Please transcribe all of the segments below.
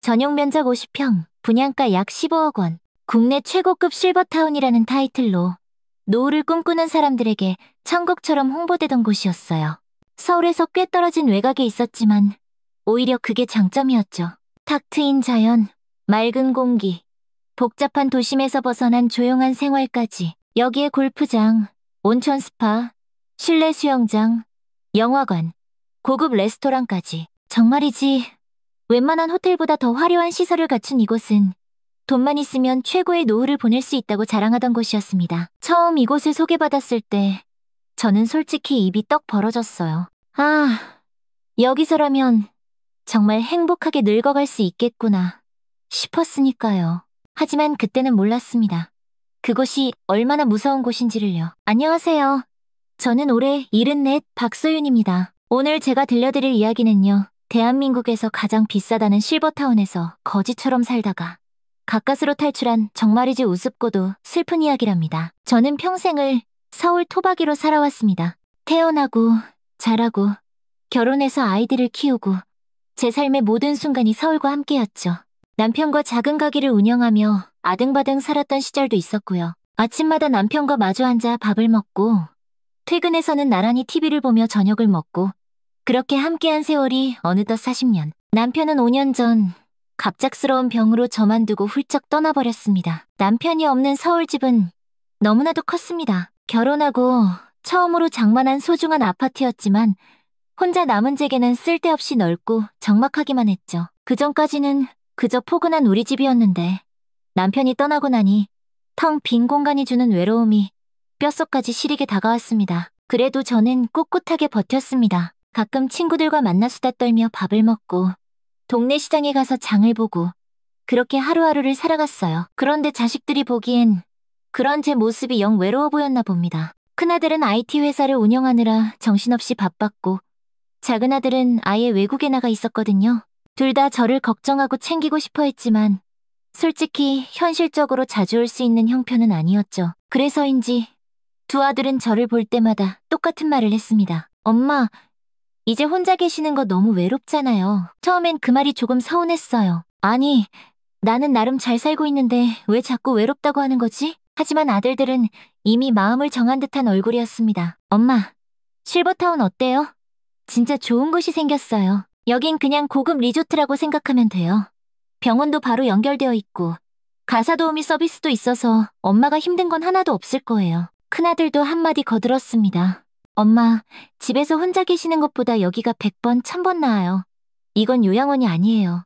전용 면적 50평, 분양가 약 15억 원. 국내 최고급 실버타운이라는 타이틀로 노후를 꿈꾸는 사람들에게 천국처럼 홍보되던 곳이었어요. 서울에서 꽤 떨어진 외곽에 있었지만 오히려 그게 장점이었죠. 탁 트인 자연, 맑은 공기, 복잡한 도심에서 벗어난 조용한 생활까지. 여기에 골프장, 온천 스파, 실내 수영장, 영화관, 고급 레스토랑까지. 정말이지 웬만한 호텔보다 더 화려한 시설을 갖춘 이곳은 돈만 있으면 최고의 노후를 보낼 수 있다고 자랑하던 곳이었습니다. 처음 이곳을 소개받았을 때 저는 솔직히 입이 떡 벌어졌어요. 아, 여기서라면 정말 행복하게 늙어갈 수 있겠구나 싶었으니까요. 하지만 그때는 몰랐습니다. 그곳이 얼마나 무서운 곳인지를요. 안녕하세요. 저는 올해 74 박소윤입니다. 오늘 제가 들려드릴 이야기는요. 대한민국에서 가장 비싸다는 실버타운에서 거지처럼 살다가 가까스로 탈출한 정말이지 우습고도 슬픈 이야기랍니다. 저는 평생을 서울 토박이로 살아왔습니다. 태어나고 자라고 결혼해서 아이들을 키우고 제 삶의 모든 순간이 서울과 함께였죠. 남편과 작은 가게를 운영하며 아등바등 살았던 시절도 있었고요. 아침마다 남편과 마주 앉아 밥을 먹고 퇴근해서는 나란히 TV를 보며 저녁을 먹고 그렇게 함께한 세월이 어느덧 40년. 남편은 5년 전 갑작스러운 병으로 저만 두고 훌쩍 떠나버렸습니다. 남편이 없는 서울집은 너무나도 컸습니다. 결혼하고 처음으로 장만한 소중한 아파트였지만 혼자 남은 제게는 쓸데없이 넓고 적막하기만 했죠. 그전까지는 그저 포근한 우리 집이었는데 남편이 떠나고 나니 텅 빈 공간이 주는 외로움이 뼛속까지 시리게 다가왔습니다. 그래도 저는 꿋꿋하게 버텼습니다. 가끔 친구들과 만나 수다 떨며 밥을 먹고 동네 시장에 가서 장을 보고 그렇게 하루하루를 살아갔어요. 그런데 자식들이 보기엔 그런 제 모습이 영 외로워 보였나 봅니다. 큰아들은 IT 회사를 운영하느라 정신없이 바빴고 작은 아들은 아예 외국에 나가 있었거든요. 둘 다 저를 걱정하고 챙기고 싶어 했지만 솔직히 현실적으로 자주 올 수 있는 형편은 아니었죠. 그래서인지 두 아들은 저를 볼 때마다 똑같은 말을 했습니다. 엄마, 이제 혼자 계시는 거 너무 외롭잖아요. 처음엔 그 말이 조금 서운했어요. 아니, 나는 나름 잘 살고 있는데 왜 자꾸 외롭다고 하는 거지? 하지만 아들들은 이미 마음을 정한 듯한 얼굴이었습니다. 엄마, 실버타운 어때요? 진짜 좋은 곳이 생겼어요. 여긴 그냥 고급 리조트라고 생각하면 돼요. 병원도 바로 연결되어 있고 가사도우미 서비스도 있어서 엄마가 힘든 건 하나도 없을 거예요. 큰아들도 한마디 거들었습니다. 엄마, 집에서 혼자 계시는 것보다 여기가 100번, 1000번 나아요. 이건 요양원이 아니에요.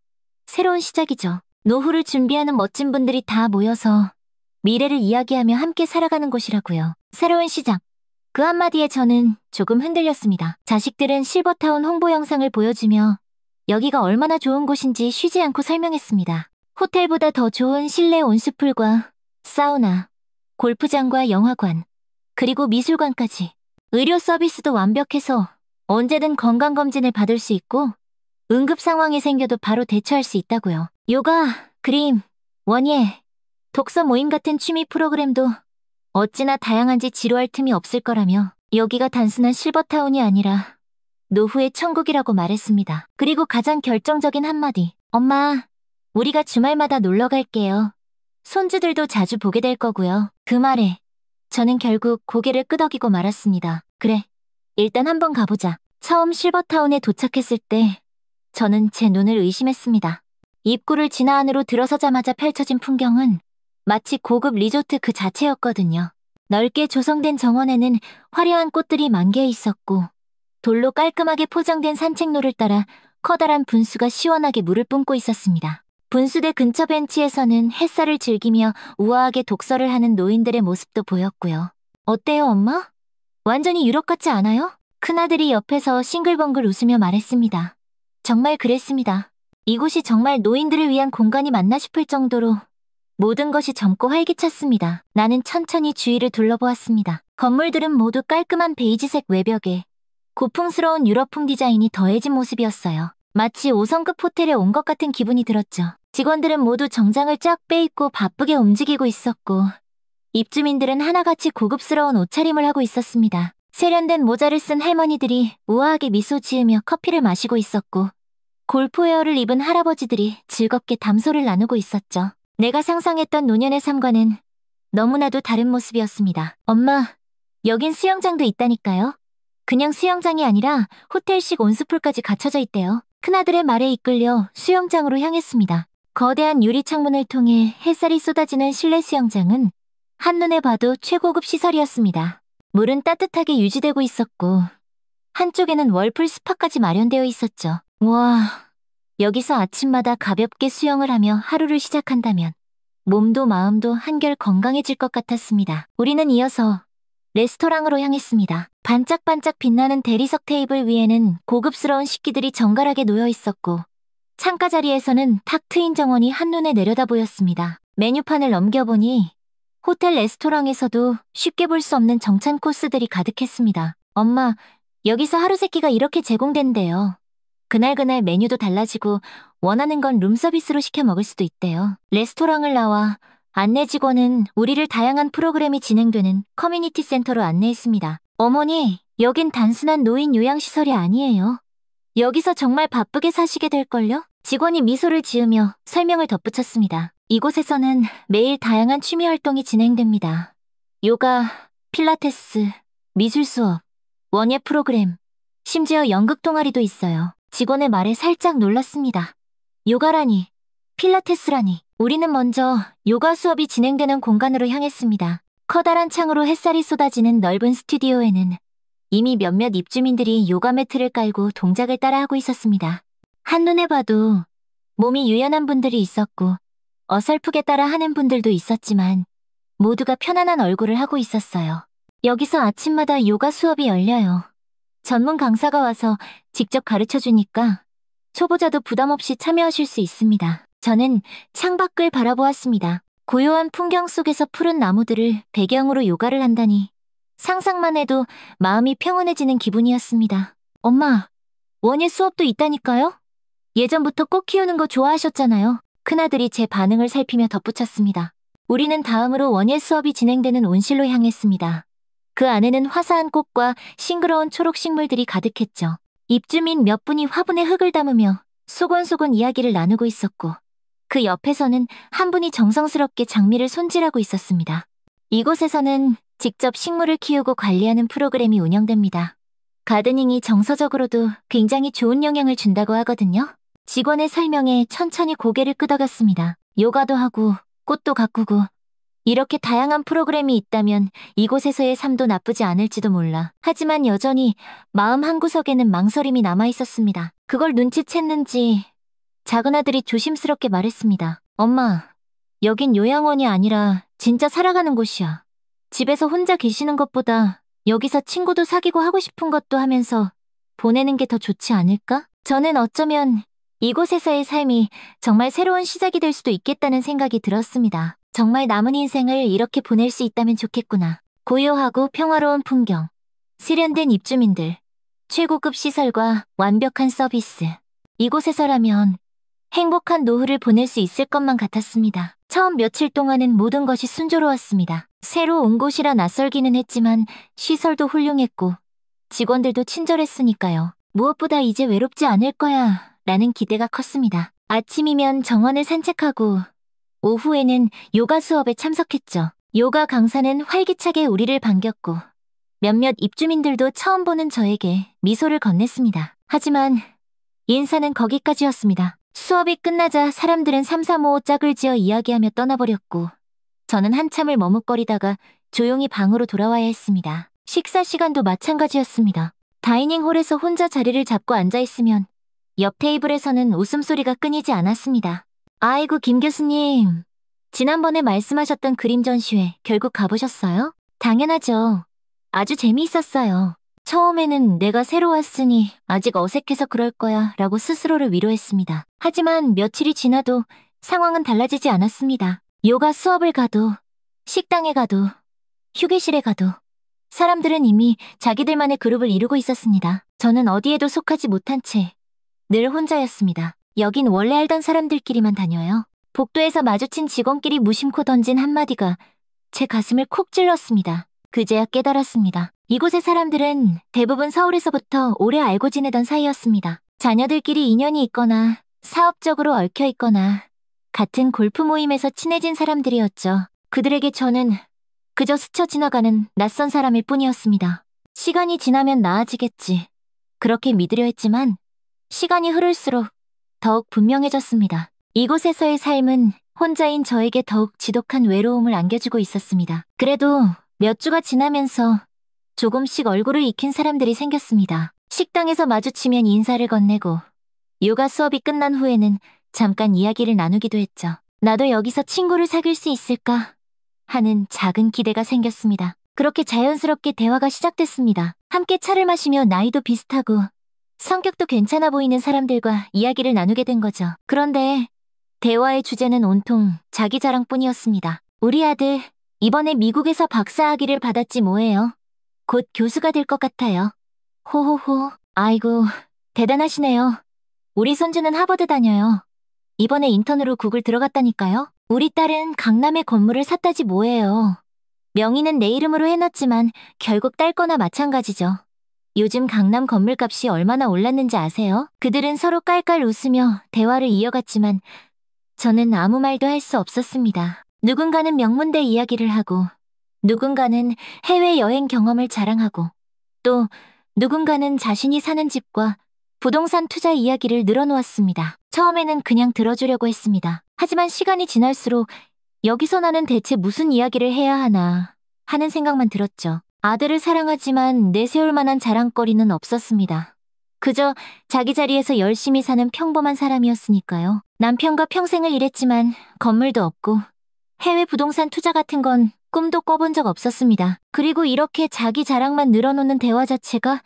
새로운 시작이죠. 노후를 준비하는 멋진 분들이 다 모여서 미래를 이야기하며 함께 살아가는 곳이라고요. 새로운 시작. 그 한마디에 저는 조금 흔들렸습니다. 자식들은 실버타운 홍보 영상을 보여주며 여기가 얼마나 좋은 곳인지 쉬지 않고 설명했습니다. 호텔보다 더 좋은 실내 온수풀과 사우나, 골프장과 영화관, 그리고 미술관까지. 의료 서비스도 완벽해서 언제든 건강검진을 받을 수 있고 응급 상황이 생겨도 바로 대처할 수 있다고요. 요가, 그림, 원예, 독서 모임 같은 취미 프로그램도 어찌나 다양한지 지루할 틈이 없을 거라며 여기가 단순한 실버타운이 아니라 노후의 천국이라고 말했습니다. 그리고 가장 결정적인 한마디. 엄마, 우리가 주말마다 놀러 갈게요. 손주들도 자주 보게 될 거고요. 그 말에 저는 결국 고개를 끄덕이고 말았습니다. 그래, 일단 한번 가보자. 처음 실버타운에 도착했을 때 저는 제 눈을 의심했습니다. 입구를 지나 안으로 들어서자마자 펼쳐진 풍경은 마치 고급 리조트 그 자체였거든요. 넓게 조성된 정원에는 화려한 꽃들이 만개해 있었고 돌로 깔끔하게 포장된 산책로를 따라 커다란 분수가 시원하게 물을 뿜고 있었습니다. 분수대 근처 벤치에서는 햇살을 즐기며 우아하게 독서를 하는 노인들의 모습도 보였고요. 어때요, 엄마? 완전히 유럽 같지 않아요? 큰아들이 옆에서 싱글벙글 웃으며 말했습니다. 정말 그랬습니다. 이곳이 정말 노인들을 위한 공간이 맞나 싶을 정도로 모든 것이 젊고 활기찼습니다. 나는 천천히 주위를 둘러보았습니다. 건물들은 모두 깔끔한 베이지색 외벽에 고풍스러운 유럽풍 디자인이 더해진 모습이었어요. 마치 5성급 호텔에 온 것 같은 기분이 들었죠. 직원들은 모두 정장을 쫙 빼입고 바쁘게 움직이고 있었고 입주민들은 하나같이 고급스러운 옷차림을 하고 있었습니다. 세련된 모자를 쓴 할머니들이 우아하게 미소 지으며 커피를 마시고 있었고 골프웨어를 입은 할아버지들이 즐겁게 담소를 나누고 있었죠. 내가 상상했던 노년의 삶과는 너무나도 다른 모습이었습니다. 엄마, 여긴 수영장도 있다니까요. 그냥 수영장이 아니라 호텔식 온수풀까지 갖춰져 있대요. 큰아들의 말에 이끌려 수영장으로 향했습니다. 거대한 유리 창문을 통해 햇살이 쏟아지는 실내 수영장은 한눈에 봐도 최고급 시설이었습니다. 물은 따뜻하게 유지되고 있었고 한쪽에는 월풀 스파까지 마련되어 있었죠. 와, 여기서 아침마다 가볍게 수영을 하며 하루를 시작한다면 몸도 마음도 한결 건강해질 것 같았습니다. 우리는 이어서 레스토랑으로 향했습니다. 반짝반짝 빛나는 대리석 테이블 위에는 고급스러운 식기들이 정갈하게 놓여 있었고 창가 자리에서는 탁 트인 정원이 한눈에 내려다 보였습니다. 메뉴판을 넘겨보니 호텔 레스토랑에서도 쉽게 볼 수 없는 정찬 코스들이 가득했습니다. 엄마, 여기서 하루 세끼가 이렇게 제공된대요. 그날그날 메뉴도 달라지고 원하는 건 룸서비스로 시켜 먹을 수도 있대요. 레스토랑을 나와 안내 직원은 우리를 다양한 프로그램이 진행되는 커뮤니티 센터로 안내했습니다. 어머니, 여긴 단순한 노인 요양시설이 아니에요. 여기서 정말 바쁘게 사시게 될걸요? 직원이 미소를 지으며 설명을 덧붙였습니다. 이곳에서는 매일 다양한 취미 활동이 진행됩니다. 요가, 필라테스, 미술 수업, 원예 프로그램, 심지어 연극 동아리도 있어요. 직원의 말에 살짝 놀랐습니다. 요가라니, 필라테스라니. 우리는 먼저 요가 수업이 진행되는 공간으로 향했습니다. 커다란 창으로 햇살이 쏟아지는 넓은 스튜디오에는 이미 몇몇 입주민들이 요가 매트를 깔고 동작을 따라하고 있었습니다. 한눈에 봐도 몸이 유연한 분들이 있었고 어설프게 따라 하는 분들도 있었지만 모두가 편안한 얼굴을 하고 있었어요. 여기서 아침마다 요가 수업이 열려요. 전문 강사가 와서 직접 가르쳐주니까 초보자도 부담 없이 참여하실 수 있습니다. 저는 창밖을 바라보았습니다. 고요한 풍경 속에서 푸른 나무들을 배경으로 요가를 한다니 상상만 해도 마음이 평온해지는 기분이었습니다. 엄마, 원예 수업도 있다니까요? 예전부터 꽃 키우는 거 좋아하셨잖아요. 큰아들이 제 반응을 살피며 덧붙였습니다. 우리는 다음으로 원예 수업이 진행되는 온실로 향했습니다. 그 안에는 화사한 꽃과 싱그러운 초록 식물들이 가득했죠. 입주민 몇 분이 화분에 흙을 담으며 소곤소곤 이야기를 나누고 있었고 그 옆에서는 한 분이 정성스럽게 장미를 손질하고 있었습니다. 이곳에서는 직접 식물을 키우고 관리하는 프로그램이 운영됩니다. 가드닝이 정서적으로도 굉장히 좋은 영향을 준다고 하거든요. 직원의 설명에 천천히 고개를 끄덕였습니다. 요가도 하고 꽃도 가꾸고 이렇게 다양한 프로그램이 있다면 이곳에서의 삶도 나쁘지 않을지도 몰라. 하지만 여전히 마음 한구석에는 망설임이 남아있었습니다. 그걸 눈치챘는지 작은 아들이 조심스럽게 말했습니다. 엄마, 여긴 요양원이 아니라 진짜 살아가는 곳이야. 집에서 혼자 계시는 것보다 여기서 친구도 사귀고 하고 싶은 것도 하면서 보내는 게 더 좋지 않을까? 저는 어쩌면 이곳에서의 삶이 정말 새로운 시작이 될 수도 있겠다는 생각이 들었습니다. 정말 남은 인생을 이렇게 보낼 수 있다면 좋겠구나. 고요하고 평화로운 풍경, 세련된 입주민들, 최고급 시설과 완벽한 서비스. 이곳에서라면 행복한 노후를 보낼 수 있을 것만 같았습니다. 처음 며칠 동안은 모든 것이 순조로웠습니다. 새로 온 곳이라 낯설기는 했지만 시설도 훌륭했고 직원들도 친절했으니까요. 무엇보다 이제 외롭지 않을 거야 라는 기대가 컸습니다. 아침이면 정원을 산책하고 오후에는 요가 수업에 참석했죠. 요가 강사는 활기차게 우리를 반겼고 몇몇 입주민들도 처음 보는 저에게 미소를 건넸습니다. 하지만 인사는 거기까지였습니다. 수업이 끝나자 사람들은 삼삼오오 짝을 지어 이야기하며 떠나버렸고 저는 한참을 머뭇거리다가 조용히 방으로 돌아와야 했습니다. 식사 시간도 마찬가지였습니다. 다이닝홀에서 혼자 자리를 잡고 앉아있으면 옆 테이블에서는 웃음소리가 끊이지 않았습니다. 아이고 김 교수님, 지난번에 말씀하셨던 그림 전시회 결국 가보셨어요? 당연하죠. 아주 재미있었어요. 처음에는 내가 새로 왔으니 아직 어색해서 그럴 거야 라고 스스로를 위로했습니다. 하지만 며칠이 지나도 상황은 달라지지 않았습니다. 요가 수업을 가도, 식당에 가도, 휴게실에 가도 사람들은 이미 자기들만의 그룹을 이루고 있었습니다. 저는 어디에도 속하지 못한 채 늘 혼자였습니다. 여긴 원래 알던 사람들끼리만 다녀요. 복도에서 마주친 직원끼리 무심코 던진 한마디가 제 가슴을 콕 찔렀습니다. 그제야 깨달았습니다. 이곳의 사람들은 대부분 서울에서부터 오래 알고 지내던 사이였습니다. 자녀들끼리 인연이 있거나 사업적으로 얽혀 있거나 같은 골프 모임에서 친해진 사람들이었죠. 그들에게 저는 그저 스쳐 지나가는 낯선 사람일 뿐이었습니다. 시간이 지나면 나아지겠지. 그렇게 믿으려 했지만 시간이 흐를수록 더욱 분명해졌습니다. 이곳에서의 삶은 혼자인 저에게 더욱 지독한 외로움을 안겨주고 있었습니다. 그래도 몇 주가 지나면서 조금씩 얼굴을 익힌 사람들이 생겼습니다. 식당에서 마주치면 인사를 건네고 요가 수업이 끝난 후에는 잠깐 이야기를 나누기도 했죠. 나도 여기서 친구를 사귈 수 있을까 하는 작은 기대가 생겼습니다. 그렇게 자연스럽게 대화가 시작됐습니다. 함께 차를 마시며 나이도 비슷하고 성격도 괜찮아 보이는 사람들과 이야기를 나누게 된 거죠. 그런데 대화의 주제는 온통 자기 자랑뿐이었습니다. 우리 아들 이번에 미국에서 박사학위를 받았지 뭐예요. 곧 교수가 될 것 같아요. 호호호. 아이고, 대단하시네요. 우리 손주는 하버드 다녀요. 이번에 인턴으로 구글 들어갔다니까요. 우리 딸은 강남에 건물을 샀다지 뭐예요. 명의는 내 이름으로 해놨지만 결국 딸 거나 마찬가지죠. 요즘 강남 건물값이 얼마나 올랐는지 아세요? 그들은 서로 깔깔 웃으며 대화를 이어갔지만 저는 아무 말도 할 수 없었습니다. 누군가는 명문대 이야기를 하고 누군가는 해외여행 경험을 자랑하고 또 누군가는 자신이 사는 집과 부동산 투자 이야기를 늘어놓았습니다. 처음에는 그냥 들어주려고 했습니다. 하지만 시간이 지날수록 여기서 나는 대체 무슨 이야기를 해야 하나 하는 생각만 들었죠. 아들을 사랑하지만 내세울 만한 자랑거리는 없었습니다. 그저 자기 자리에서 열심히 사는 평범한 사람이었으니까요. 남편과 평생을 일했지만 건물도 없고 해외 부동산 투자 같은 건 꿈도 꿔본 적 없었습니다. 그리고 이렇게 자기 자랑만 늘어놓는 대화 자체가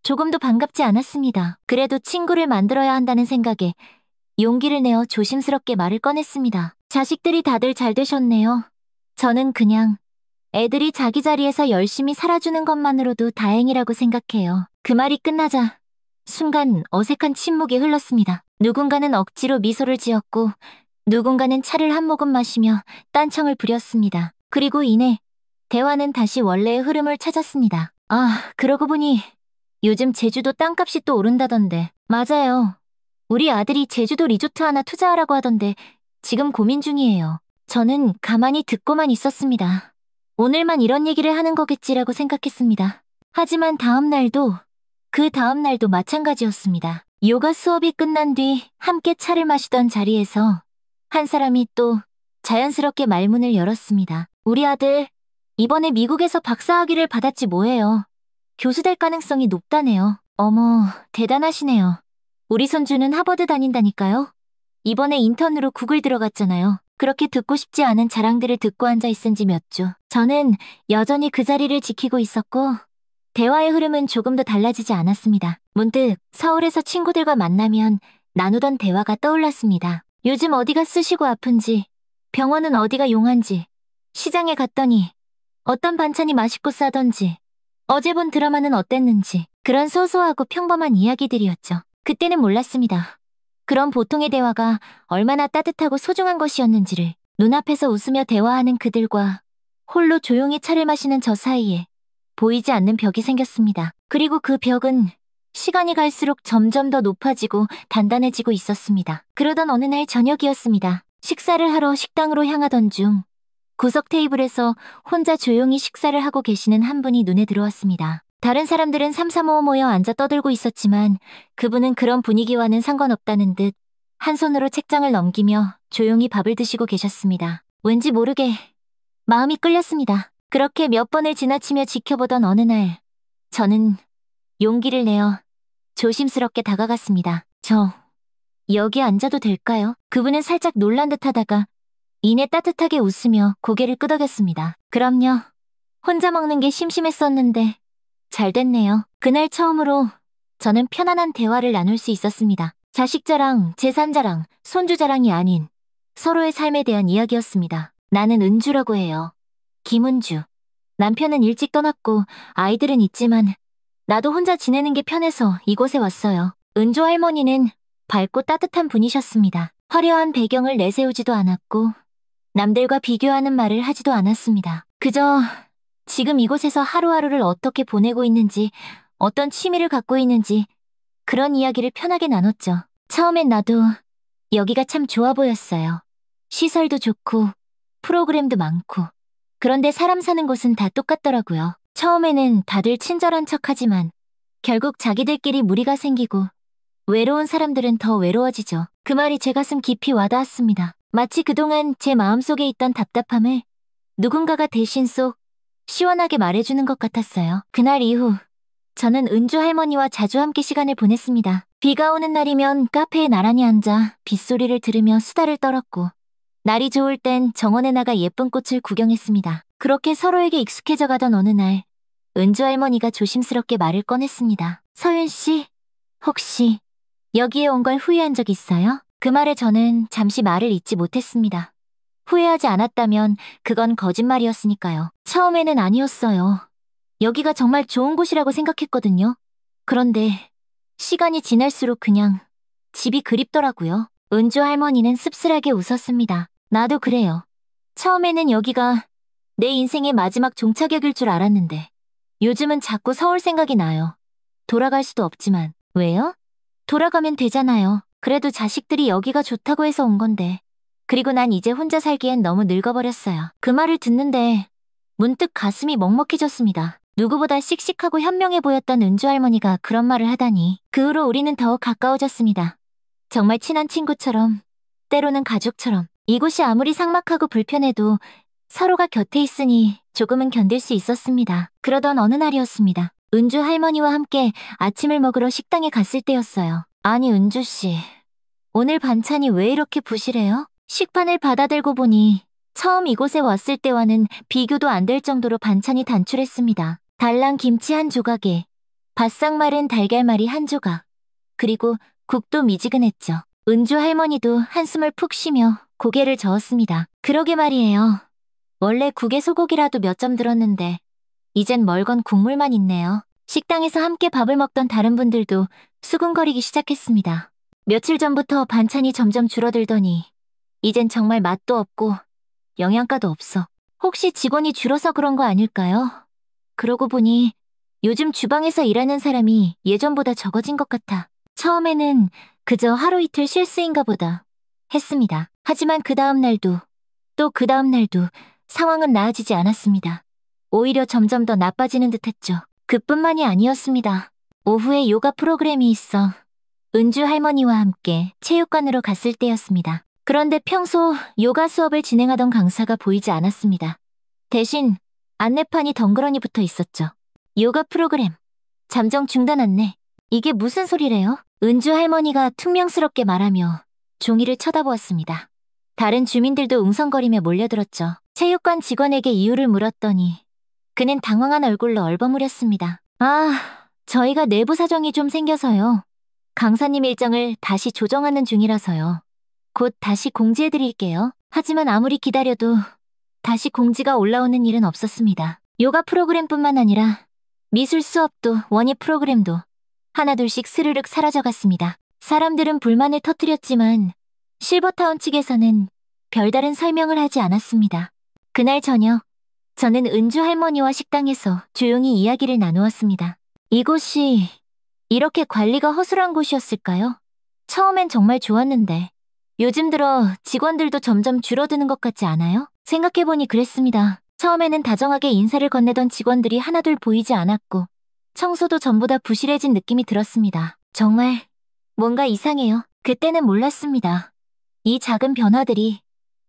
조금도 반갑지 않았습니다. 그래도 친구를 만들어야 한다는 생각에 용기를 내어 조심스럽게 말을 꺼냈습니다. 자식들이 다들 잘 되셨네요. 저는 그냥 애들이 자기 자리에서 열심히 살아주는 것만으로도 다행이라고 생각해요. 그 말이 끝나자 순간 어색한 침묵이 흘렀습니다. 누군가는 억지로 미소를 지었고 누군가는 차를 한 모금 마시며 딴청을 부렸습니다. 그리고 이내 대화는 다시 원래의 흐름을 찾았습니다. 아, 그러고 보니 요즘 제주도 땅값이 또 오른다던데. 맞아요. 우리 아들이 제주도 리조트 하나 투자하라고 하던데 지금 고민 중이에요. 저는 가만히 듣고만 있었습니다. 오늘만 이런 얘기를 하는 거겠지라고 생각했습니다. 하지만 그 다음 날도 마찬가지였습니다. 요가 수업이 끝난 뒤 함께 차를 마시던 자리에서 한 사람이 또 자연스럽게 말문을 열었습니다. 우리 아들 이번에 미국에서 박사학위를 받았지 뭐예요. 교수 될 가능성이 높다네요. 어머, 대단하시네요. 우리 손주는 하버드 다닌다니까요. 이번에 인턴으로 구글 들어갔잖아요. 그렇게 듣고 싶지 않은 자랑들을 듣고 앉아 있은 지 몇 주. 저는 여전히 그 자리를 지키고 있었고 대화의 흐름은 조금도 달라지지 않았습니다. 문득 서울에서 친구들과 만나면 나누던 대화가 떠올랐습니다. 요즘 어디가 쑤시고 아픈지, 병원은 어디가 용한지, 시장에 갔더니 어떤 반찬이 맛있고 싸던지, 어제 본 드라마는 어땠는지 그런 소소하고 평범한 이야기들이었죠. 그때는 몰랐습니다. 그런 보통의 대화가 얼마나 따뜻하고 소중한 것이었는지를. 눈앞에서 웃으며 대화하는 그들과 홀로 조용히 차를 마시는 저 사이에 보이지 않는 벽이 생겼습니다. 그리고 그 벽은 시간이 갈수록 점점 더 높아지고 단단해지고 있었습니다. 그러던 어느 날 저녁이었습니다. 식사를 하러 식당으로 향하던 중 구석 테이블에서 혼자 조용히 식사를 하고 계시는 한 분이 눈에 들어왔습니다. 다른 사람들은 삼삼오오 모여 앉아 떠들고 있었지만 그분은 그런 분위기와는 상관없다는 듯 한 손으로 책장을 넘기며 조용히 밥을 드시고 계셨습니다. 왠지 모르게 마음이 끌렸습니다. 그렇게 몇 번을 지나치며 지켜보던 어느 날 저는 용기를 내어 조심스럽게 다가갔습니다. 저 여기 앉아도 될까요? 그분은 살짝 놀란 듯 하다가 이내 따뜻하게 웃으며 고개를 끄덕였습니다. 그럼요. 혼자 먹는 게 심심했었는데 잘 됐네요. 그날 처음으로 저는 편안한 대화를 나눌 수 있었습니다. 자식 자랑, 재산 자랑, 손주 자랑이 아닌 서로의 삶에 대한 이야기였습니다. 나는 은주라고 해요. 김은주. 남편은 일찍 떠났고 아이들은 있지만 나도 혼자 지내는 게 편해서 이곳에 왔어요. 은주 할머니는 밝고 따뜻한 분이셨습니다. 화려한 배경을 내세우지도 않았고 남들과 비교하는 말을 하지도 않았습니다. 그저 지금 이곳에서 하루하루를 어떻게 보내고 있는지, 어떤 취미를 갖고 있는지 그런 이야기를 편하게 나눴죠. 처음엔 나도 여기가 참 좋아 보였어요. 시설도 좋고 프로그램도 많고. 그런데 사람 사는 곳은 다 똑같더라고요. 처음에는 다들 친절한 척하지만 결국 자기들끼리 무리가 생기고 외로운 사람들은 더 외로워지죠. 그 말이 제 가슴 깊이 와닿았습니다. 마치 그동안 제 마음속에 있던 답답함을 누군가가 대신 속 시원하게 말해주는 것 같았어요. 그날 이후 저는 은주 할머니와 자주 함께 시간을 보냈습니다. 비가 오는 날이면 카페에 나란히 앉아 빗소리를 들으며 수다를 떨었고, 날이 좋을 땐 정원에 나가 예쁜 꽃을 구경했습니다. 그렇게 서로에게 익숙해져 가던 어느 날 은주 할머니가 조심스럽게 말을 꺼냈습니다. 서윤 씨, 혹시 여기에 온 걸 후회한 적 있어요? 그 말에 저는 잠시 말을 잇지 못했습니다. 후회하지 않았다면 그건 거짓말이었으니까요. 처음에는 아니었어요. 여기가 정말 좋은 곳이라고 생각했거든요. 그런데 시간이 지날수록 그냥 집이 그립더라고요. 은주 할머니는 씁쓸하게 웃었습니다. 나도 그래요. 처음에는 여기가 내 인생의 마지막 종착역일 줄 알았는데 요즘은 자꾸 서울 생각이 나요. 돌아갈 수도 없지만. 왜요? 돌아가면 되잖아요. 그래도 자식들이 여기가 좋다고 해서 온 건데. 그리고 난 이제 혼자 살기엔 너무 늙어버렸어요. 그 말을 듣는데 문득 가슴이 먹먹해졌습니다. 누구보다 씩씩하고 현명해 보였던 은주 할머니가 그런 말을 하다니. 그 후로 우리는 더욱 가까워졌습니다. 정말 친한 친구처럼, 때로는 가족처럼. 이곳이 아무리 삭막하고 불편해도 서로가 곁에 있으니 조금은 견딜 수 있었습니다. 그러던 어느 날이었습니다. 은주 할머니와 함께 아침을 먹으러 식당에 갔을 때였어요. 아니 은주 씨, 오늘 반찬이 왜 이렇게 부실해요? 식판을 받아들고 보니 처음 이곳에 왔을 때와는 비교도 안 될 정도로 반찬이 단출했습니다. 달랑 김치 한 조각에 바싹 마른 달걀말이 한 조각, 그리고 국도 미지근했죠. 은주 할머니도 한숨을 푹 쉬며 고개를 저었습니다. 그러게 말이에요. 원래 국에 소고기라도 몇 점 들었는데 이젠 멀건 국물만 있네요. 식당에서 함께 밥을 먹던 다른 분들도 수군거리기 시작했습니다. 며칠 전부터 반찬이 점점 줄어들더니 이젠 정말 맛도 없고 영양가도 없어. 혹시 직원이 줄어서 그런 거 아닐까요? 그러고 보니 요즘 주방에서 일하는 사람이 예전보다 적어진 것 같아. 처음에는 그저 하루 이틀 실수인가 보다 했습니다. 하지만 그 다음 날도 또 그 다음 날도 상황은 나아지지 않았습니다. 오히려 점점 더 나빠지는 듯했죠. 그뿐만이 아니었습니다. 오후에 요가 프로그램이 있어 은주 할머니와 함께 체육관으로 갔을 때였습니다. 그런데 평소 요가 수업을 진행하던 강사가 보이지 않았습니다. 대신 안내판이 덩그러니 붙어 있었죠. 요가 프로그램 잠정 중단 안내. 이게 무슨 소리래요? 은주 할머니가 퉁명스럽게 말하며 종이를 쳐다보았습니다. 다른 주민들도 웅성거리며 몰려들었죠. 체육관 직원에게 이유를 물었더니 그는 당황한 얼굴로 얼버무렸습니다. 저희가 내부 사정이 좀 생겨서요. 강사님 일정을 다시 조정하는 중이라서요. 곧 다시 공지해드릴게요. 하지만 아무리 기다려도 다시 공지가 올라오는 일은 없었습니다. 요가 프로그램뿐만 아니라 미술 수업도 원예 프로그램도 하나둘씩 스르륵 사라져갔습니다. 사람들은 불만을 터뜨렸지만 실버타운 측에서는 별다른 설명을 하지 않았습니다. 그날 저녁, 저는 은주 할머니와 식당에서 조용히 이야기를 나누었습니다. 이곳이 이렇게 관리가 허술한 곳이었을까요? 처음엔 정말 좋았는데 요즘 들어 직원들도 점점 줄어드는 것 같지 않아요? 생각해보니 그랬습니다. 처음에는 다정하게 인사를 건네던 직원들이 하나둘 보이지 않았고 청소도 전보다 부실해진 느낌이 들었습니다. 정말 뭔가 이상해요. 그때는 몰랐습니다. 이 작은 변화들이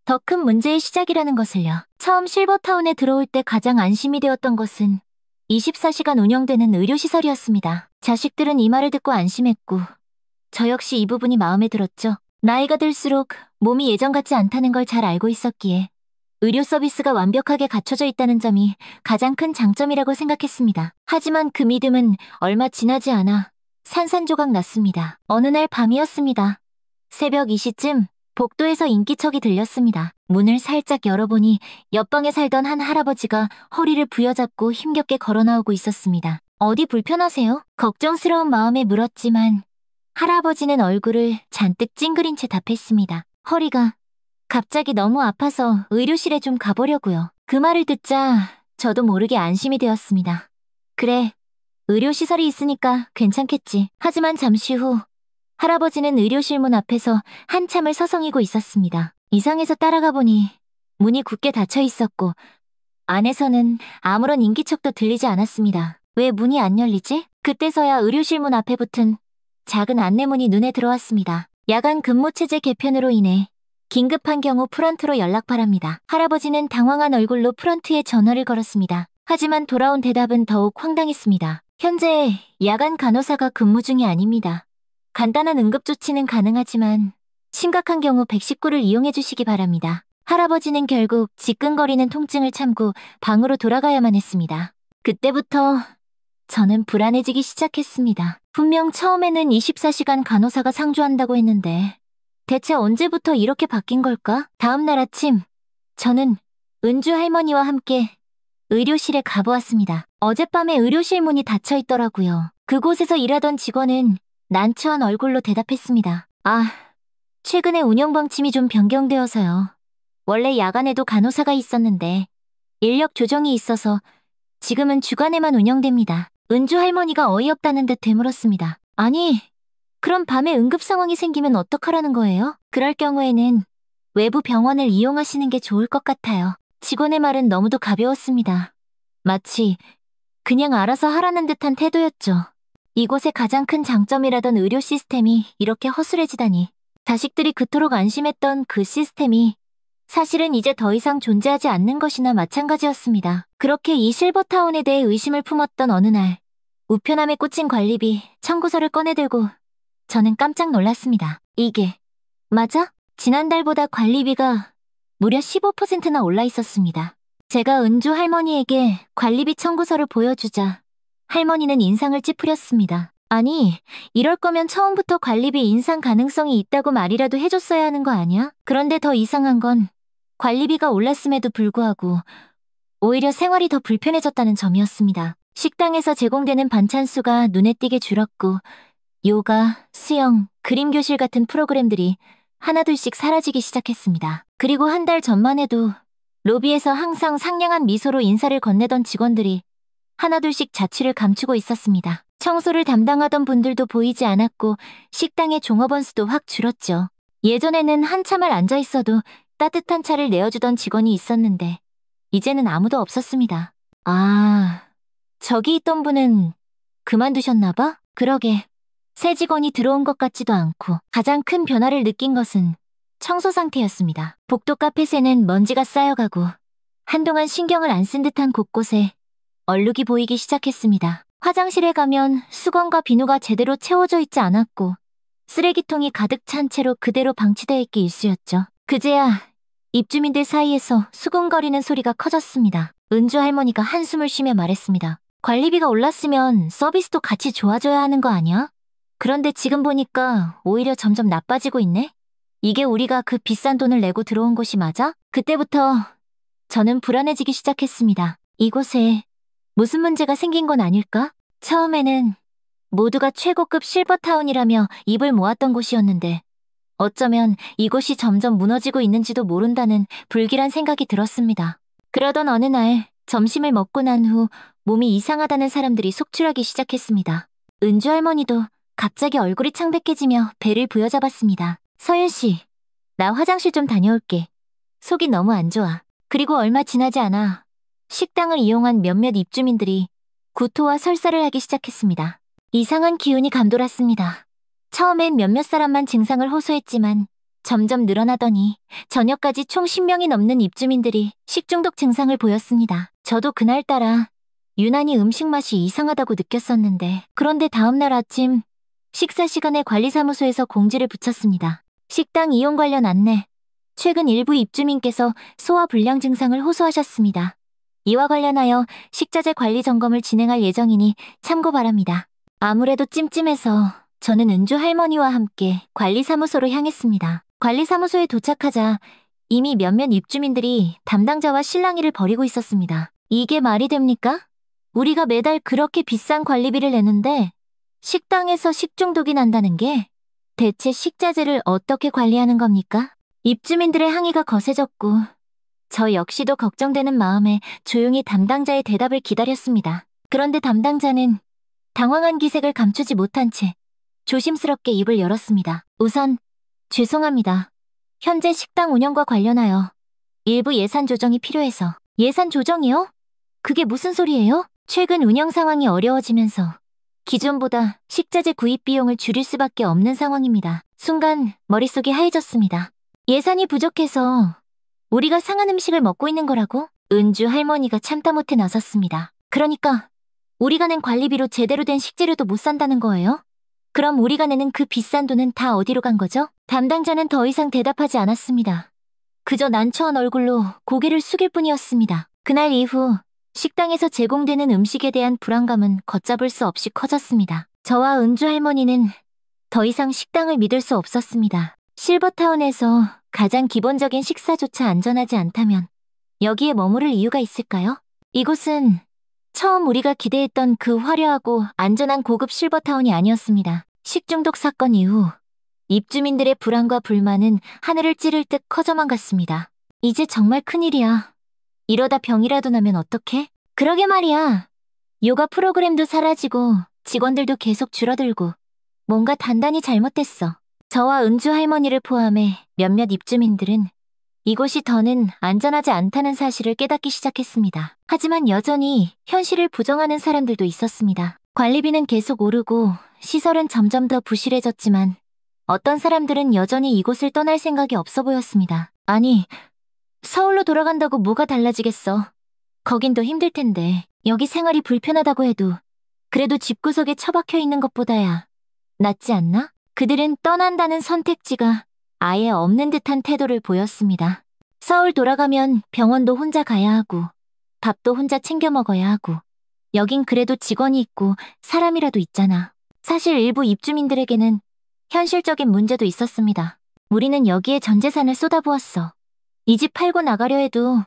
더 큰 문제의 시작이라는 것을요. 처음 실버타운에 들어올 때 가장 안심이 되었던 것은 24시간 운영되는 의료시설이었습니다. 자식들은 이 말을 듣고 안심했고 저 역시 이 부분이 마음에 들었죠. 나이가 들수록 몸이 예전 같지 않다는 걸 잘 알고 있었기에 의료 서비스가 완벽하게 갖춰져 있다는 점이 가장 큰 장점이라고 생각했습니다. 하지만 그 믿음은 얼마 지나지 않아 산산조각 났습니다. 어느 날 밤이었습니다. 새벽 2시쯤 복도에서 인기척이 들렸습니다. 문을 살짝 열어보니 옆방에 살던 한 할아버지가 허리를 부여잡고 힘겹게 걸어 나오고 있었습니다. 어디 불편하세요? 걱정스러운 마음에 물었지만 할아버지는 얼굴을 잔뜩 찡그린 채 답했습니다. 허리가 갑자기 너무 아파서 의료실에 좀 가보려고요. 그 말을 듣자 저도 모르게 안심이 되었습니다. 그래, 의료시설이 있으니까 괜찮겠지. 하지만 잠시 후 할아버지는 의료실 문 앞에서 한참을 서성이고 있었습니다. 이상해서 따라가 보니 문이 굳게 닫혀 있었고 안에서는 아무런 인기척도 들리지 않았습니다. 왜 문이 안 열리지? 그때서야 의료실 문 앞에 붙은 작은 안내문이 눈에 들어왔습니다. 야간 근무체제 개편으로 인해 긴급한 경우 프런트로 연락 바랍니다. 할아버지는 당황한 얼굴로 프런트에 전화를 걸었습니다. 하지만 돌아온 대답은 더욱 황당했습니다. 현재 야간 간호사가 근무 중이 아닙니다. 간단한 응급조치는 가능하지만 심각한 경우 119를 이용해 주시기 바랍니다. 할아버지는 결국 지끈거리는 통증을 참고 방으로 돌아가야만 했습니다. 그때부터 저는 불안해지기 시작했습니다. 분명 처음에는 24시간 간호사가 상주한다고 했는데 대체 언제부터 이렇게 바뀐 걸까? 다음 날 아침, 저는 은주 할머니와 함께 의료실에 가보았습니다. 어젯밤에 의료실 문이 닫혀 있더라고요. 그곳에서 일하던 직원은 난처한 얼굴로 대답했습니다. 최근에 운영 방침이 좀 변경되어서요. 원래 야간에도 간호사가 있었는데 인력 조정이 있어서 지금은 주간에만 운영됩니다. 은주 할머니가 어이없다는 듯 되물었습니다. 아니, 그럼 밤에 응급 상황이 생기면 어떡하라는 거예요? 그럴 경우에는 외부 병원을 이용하시는 게 좋을 것 같아요. 직원의 말은 너무도 가벼웠습니다. 마치 그냥 알아서 하라는 듯한 태도였죠. 이곳의 가장 큰 장점이라던 의료 시스템이 이렇게 허술해지다니. 자식들이 그토록 안심했던 그 시스템이 사실은 이제 더 이상 존재하지 않는 것이나 마찬가지였습니다. 그렇게 이 실버타운에 대해 의심을 품었던 어느 날, 우편함에 꽂힌 관리비 청구서를 꺼내들고 저는 깜짝 놀랐습니다. 이게 맞아? 지난달보다 관리비가 무려 15%나 올라 있었습니다. 제가 은주 할머니에게 관리비 청구서를 보여주자 할머니는 인상을 찌푸렸습니다. 아니, 이럴 거면 처음부터 관리비 인상 가능성이 있다고 말이라도 해줬어야 하는 거 아니야? 그런데 더 이상한 건 관리비가 올랐음에도 불구하고 오히려 생활이 더 불편해졌다는 점이었습니다. 식당에서 제공되는 반찬 수가 눈에 띄게 줄었고 요가, 수영, 그림 교실 같은 프로그램들이 하나둘씩 사라지기 시작했습니다. 그리고 한 달 전만 해도 로비에서 항상 상냥한 미소로 인사를 건네던 직원들이 하나둘씩 자취를 감추고 있었습니다. 청소를 담당하던 분들도 보이지 않았고 식당의 종업원 수도 확 줄었죠. 예전에는 한참을 앉아 있어도 따뜻한 차를 내어주던 직원이 있었는데 이제는 아무도 없었습니다. 저기 있던 분은 그만두셨나 봐? 그러게. 새 직원이 들어온 것 같지도 않고 가장 큰 변화를 느낀 것은 청소 상태였습니다. 복도 카펫에는 먼지가 쌓여가고 한동안 신경을 안 쓴 듯한 곳곳에 얼룩이 보이기 시작했습니다. 화장실에 가면 수건과 비누가 제대로 채워져 있지 않았고 쓰레기통이 가득 찬 채로 그대로 방치되어 있기 일쑤였죠. 그제야 입주민들 사이에서 수근거리는 소리가 커졌습니다. 은주 할머니가 한숨을 쉬며 말했습니다. 관리비가 올랐으면 서비스도 같이 좋아져야 하는 거 아니야? 그런데 지금 보니까 오히려 점점 나빠지고 있네? 이게 우리가 그 비싼 돈을 내고 들어온 곳이 맞아? 그때부터 저는 불안해지기 시작했습니다. 이곳에 무슨 문제가 생긴 건 아닐까? 처음에는 모두가 최고급 실버타운이라며 입을 모았던 곳이었는데 어쩌면 이곳이 점점 무너지고 있는지도 모른다는 불길한 생각이 들었습니다. 그러던 어느 날 점심을 먹고 난 후 몸이 이상하다는 사람들이 속출하기 시작했습니다. 은주 할머니도 갑자기 얼굴이 창백해지며 배를 부여잡았습니다. 서윤 씨, 나 화장실 좀 다녀올게. 속이 너무 안 좋아. 그리고 얼마 지나지 않아 식당을 이용한 몇몇 입주민들이 구토와 설사를 하기 시작했습니다. 이상한 기운이 감돌았습니다. 처음엔 몇몇 사람만 증상을 호소했지만 점점 늘어나더니 저녁까지 총 10명이 넘는 입주민들이 식중독 증상을 보였습니다. 저도 그날따라 유난히 음식 맛이 이상하다고 느꼈었는데 그런데 다음날 아침 식사 시간에 관리사무소에서 공지를 붙였습니다. 식당 이용 관련 안내. 최근 일부 입주민께서 소화 불량 증상을 호소하셨습니다. 이와 관련하여 식자재 관리 점검을 진행할 예정이니 참고 바랍니다. 아무래도 찜찜해서 저는 은주 할머니와 함께 관리사무소로 향했습니다. 관리사무소에 도착하자 이미 몇몇 입주민들이 담당자와 실랑이를 벌이고 있었습니다. 이게 말이 됩니까? 우리가 매달 그렇게 비싼 관리비를 내는데 식당에서 식중독이 난다는 게 대체 식자재를 어떻게 관리하는 겁니까? 입주민들의 항의가 거세졌고 저 역시도 걱정되는 마음에 조용히 담당자의 대답을 기다렸습니다. 그런데 담당자는 당황한 기색을 감추지 못한 채 조심스럽게 입을 열었습니다. 우선 죄송합니다. 현재 식당 운영과 관련하여 일부 예산 조정이 필요해서. 예산 조정이요? 그게 무슨 소리예요? 최근 운영 상황이 어려워지면서 기존보다 식자재 구입 비용을 줄일 수밖에 없는 상황입니다. 순간 머릿속이 하얘졌습니다. 예산이 부족해서 우리가 상한 음식을 먹고 있는 거라고? 은주 할머니가 참다 못해 나섰습니다. 그러니까 우리가 낸 관리비로 제대로 된 식재료도 못 산다는 거예요? 그럼 우리가 내는 그 비싼 돈은 다 어디로 간 거죠? 담당자는 더 이상 대답하지 않았습니다. 그저 난처한 얼굴로 고개를 숙일 뿐이었습니다. 그날 이후 식당에서 제공되는 음식에 대한 불안감은 걷잡을 수 없이 커졌습니다. 저와 은주 할머니는 더 이상 식당을 믿을 수 없었습니다. 실버타운에서 가장 기본적인 식사조차 안전하지 않다면 여기에 머무를 이유가 있을까요? 이곳은 처음 우리가 기대했던 그 화려하고 안전한 고급 실버타운이 아니었습니다. 식중독 사건 이후 입주민들의 불안과 불만은 하늘을 찌를 듯 커져만 갔습니다. 이제 정말 큰일이야. 이러다 병이라도 나면 어떡해? 그러게 말이야. 요가 프로그램도 사라지고 직원들도 계속 줄어들고 뭔가 단단히 잘못됐어. 저와 은주 할머니를 포함해 몇몇 입주민들은 이곳이 더는 안전하지 않다는 사실을 깨닫기 시작했습니다. 하지만 여전히 현실을 부정하는 사람들도 있었습니다. 관리비는 계속 오르고 시설은 점점 더 부실해졌지만 어떤 사람들은 여전히 이곳을 떠날 생각이 없어 보였습니다. 아니, 서울로 돌아간다고 뭐가 달라지겠어. 거긴 더 힘들 텐데 여기 생활이 불편하다고 해도 그래도 집구석에 처박혀 있는 것보다야 낫지 않나? 그들은 떠난다는 선택지가 아예 없는 듯한 태도를 보였습니다. 서울 돌아가면 병원도 혼자 가야 하고 밥도 혼자 챙겨 먹어야 하고 여긴 그래도 직원이 있고 사람이라도 있잖아. 사실 일부 입주민들에게는 현실적인 문제도 있었습니다. 우리는 여기에 전 재산을 쏟아부었어. 이 집 팔고 나가려 해도